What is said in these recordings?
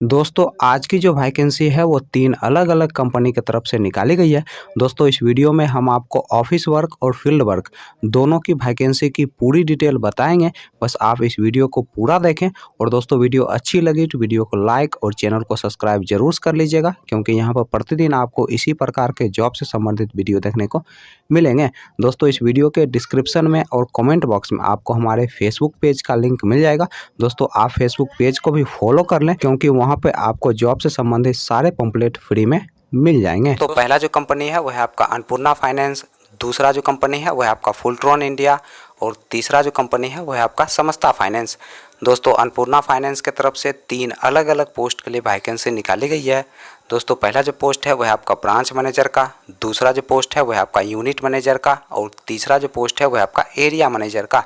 दोस्तों आज की जो वैकेंसी है वो 3 अलग-अलग कंपनी की तरफ से निकाली गई है। दोस्तों इस वीडियो में हम आपको ऑफिस वर्क और फील्ड वर्क दोनों की वैकेंसी की पूरी डिटेल बताएँगे। बस आप इस वीडियो को पूरा देखें और दोस्तों वीडियो अच्छी लगी तो वीडियो को लाइक और चैनल को सब्सक्राइब ज़रूर कर लीजिएगा, क्योंकि यहाँ पर प्रतिदिन आपको इसी प्रकार के जॉब से संबंधित वीडियो देखने को मिलेंगे। दोस्तों इस वीडियो के डिस्क्रिप्शन में और कमेंट बॉक्स में आपको हमारे फेसबुक पेज का लिंक मिल जाएगा। दोस्तों आप फेसबुक पेज को भी फॉलो कर लें, क्योंकि वहाँ पे आपको जॉब से संबंधित सारे पंपलेट फ्री में मिल जाएंगे। तो पहला जो कंपनी है वो है आपका अन्नपूर्णा फाइनेंस, दूसरा जो कंपनी है वो है आपका फुलट्रॉन इंडिया और तीसरा जो कंपनी है वो है आपका समस्ता फाइनेंस। दोस्तों अन्नपूर्णा फाइनेंस की तरफ से 3 अलग अलग पोस्ट के लिए वैकेंसी निकाली गई है। दोस्तों पहला जो पोस्ट है वो है आपका ब्रांच मैनेजर का, दूसरा जो पोस्ट है वो है आपका यूनिट मैनेजर का और तीसरा जो पोस्ट है वो है आपका एरिया मैनेजर का।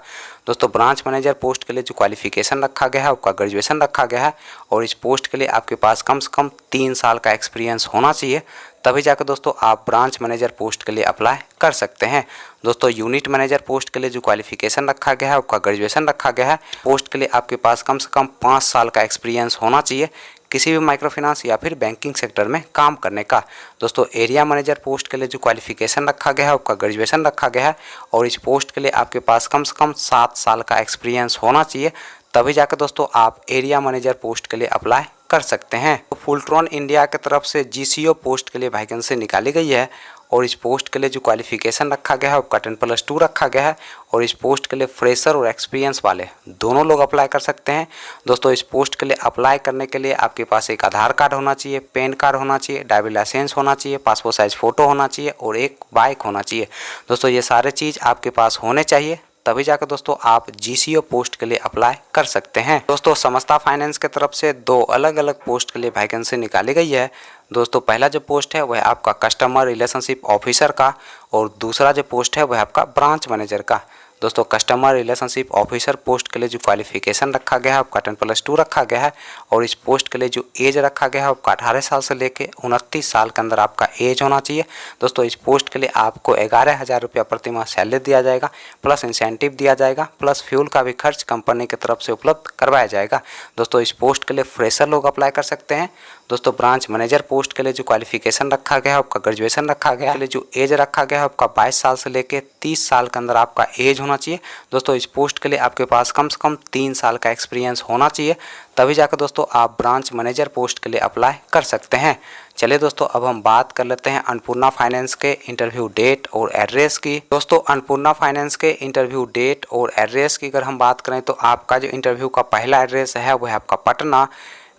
दोस्तों ब्रांच मैनेजर पोस्ट के लिए जो क्वालिफिकेशन रखा गया है आपका ग्रेजुएशन रखा गया है और इस पोस्ट के लिए आपके पास कम से कम 3 साल का एक्सपीरियंस होना चाहिए, तभी जाकर दोस्तों आप ब्रांच मैनेजर पोस्ट के लिए अप्लाई कर सकते हैं। दोस्तों यूनिट मैनेजर पोस्ट के लिए जो क्वालिफिकेशन रखा गया है आपका ग्रेजुएशन रखा गया है। पोस्ट के लिए आपके पास कम से कम 5 साल का एक्सपीरियंस होना चाहिए किसी भी माइक्रो फाइनेंस या फिर बैंकिंग सेक्टर में काम करने का। दोस्तों एरिया मैनेजर पोस्ट के लिए जो क्वालिफिकेशन रखा गया है आपका ग्रेजुएशन रखा गया है और इस पोस्ट के लिए आपके पास कम से कम 7 साल का एक्सपीरियंस होना चाहिए, तभी जाकर दोस्तों आप एरिया मैनेजर पोस्ट के लिए अप्लाई कर सकते हैं। तो फुलट्रॉन इंडिया की तरफ से GCO पोस्ट के लिए वैकेंसी निकाली गई है और इस पोस्ट के लिए जो क्वालिफिकेशन रखा गया है आपका 10+2 रखा गया है और इस पोस्ट के लिए फ्रेशर और एक्सपीरियंस वाले दोनों लोग अप्लाई कर सकते हैं। दोस्तों इस पोस्ट के लिए अप्लाई करने के लिए आपके पास एक आधार कार्ड होना चाहिए, पैन कार्ड होना चाहिए, ड्राइविंग लाइसेंस होना चाहिए, पासपोर्ट साइज फ़ोटो होना चाहिए और एक बाइक होना चाहिए। दोस्तों ये सारे चीज़ आपके पास होने चाहिए, तभी जाकर दोस्तों आप GCO पोस्ट के लिए अप्लाई कर सकते हैं। दोस्तों समस्ता फाइनेंस की तरफ से 2 अलग अलग पोस्ट के लिए वैकेंसी निकाली गई है। दोस्तों पहला जो पोस्ट है वह आपका कस्टमर रिलेशनशिप ऑफिसर का और दूसरा जो पोस्ट है वह आपका ब्रांच मैनेजर का। दोस्तों कस्टमर रिलेशनशिप ऑफिसर पोस्ट के लिए जो क्वालिफिकेशन रखा गया है आपका 10+2 रखा गया है और इस पोस्ट के लिए जो एज रखा गया है आपका 18 साल से लेकर 29 साल के अंदर आपका एज होना चाहिए। दोस्तों इस पोस्ट के लिए आपको 11,000 रुपया प्रति माह सैलरी दिया जाएगा, प्लस इंसेंटिव दिया जाएगा, प्लस फ्यूल का भी खर्च कंपनी की तरफ से उपलब्ध करवाया जाएगा। दोस्तों इस पोस्ट के लिए फ्रेशर लोग अप्लाई कर सकते हैं। दोस्तों ब्रांच मैनेजर पोस्ट के लिए जो क्वालिफिकेशन रखा गया है आपका ग्रेजुएशन रखा गया है, जो एज रखा गया है आपका 22 साल से लेकर 30 साल के अंदर आपका एज होना चाहिए। दोस्तों इस पोस्ट के लिए आपके पास कम से कम 3 साल का एक्सपीरियंस होना चाहिए, तभी जाकर दोस्तों आप ब्रांच मैनेजर पोस्ट के लिए अप्लाई कर सकते हैं। चलिए दोस्तों अब हम बात कर लेते हैं अन्नपूर्णा फाइनेंस के इंटरव्यू डेट और एड्रेस की। दोस्तों अन्नपूर्णा फाइनेंस के इंटरव्यू डेट और एड्रेस की अगर हम बात करें तो आपका जो इंटरव्यू का पहला एड्रेस है वह है आपका पटना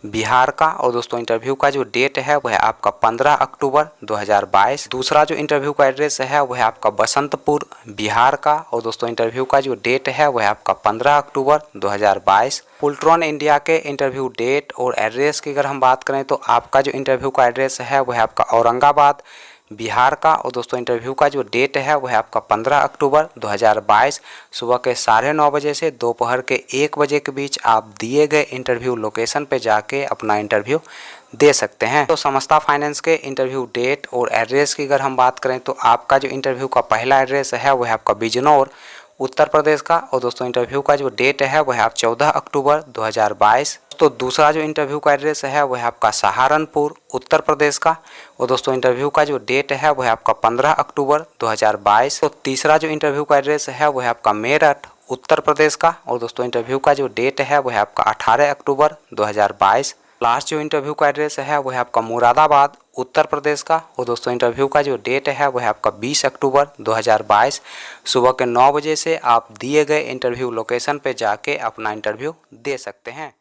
बिहार का और दोस्तों इंटरव्यू का जो डेट है वह है आपका 15 अक्टूबर 2022। दूसरा जो इंटरव्यू का एड्रेस है वह है आपका बसंतपुर बिहार का और दोस्तों इंटरव्यू का जो डेट है वह है आपका 15 अक्टूबर 2022। फुलट्रॉन इंडिया के इंटरव्यू डेट और एड्रेस की अगर हम बात करें तो आपका जो इंटरव्यू का एड्रेस है वह है आपका औरंगाबाद बिहार का और दोस्तों इंटरव्यू का जो डेट है वह है आपका 15 अक्टूबर 2022। सुबह के 9:30 बजे से दोपहर के 1 बजे के बीच आप दिए गए इंटरव्यू लोकेशन पे जाके अपना इंटरव्यू दे सकते हैं। तो समस्ता फाइनेंस के इंटरव्यू डेट और एड्रेस की अगर हम बात करें तो आपका जो इंटरव्यू का पहला एड्रेस है वह है आपका बिजनौर उत्तर प्रदेश का और दोस्तों इंटरव्यू का जो डेट है वह है आप 14 अक्टूबर 2022। तो दूसरा जो इंटरव्यू का एड्रेस है वह है आपका सहारनपुर उत्तर प्रदेश का और दोस्तों इंटरव्यू का जो डेट है वह है आपका 15 अक्टूबर 2022। तो तीसरा जो इंटरव्यू का एड्रेस है वह है आपका मेरठ उत्तर प्रदेश का और दोस्तों इंटरव्यू का जो डेट है वह है आपका 18 अक्टूबर 2022। लास्ट जो इंटरव्यू का एड्रेस है वह है आपका मुरादाबाद उत्तर प्रदेश का और दोस्तों इंटरव्यू का जो डेट है वह है आपका 20 अक्टूबर 2022। सुबह के 9 बजे से आप दिए गए इंटरव्यू लोकेशन पे जाके अपना इंटरव्यू दे सकते हैं।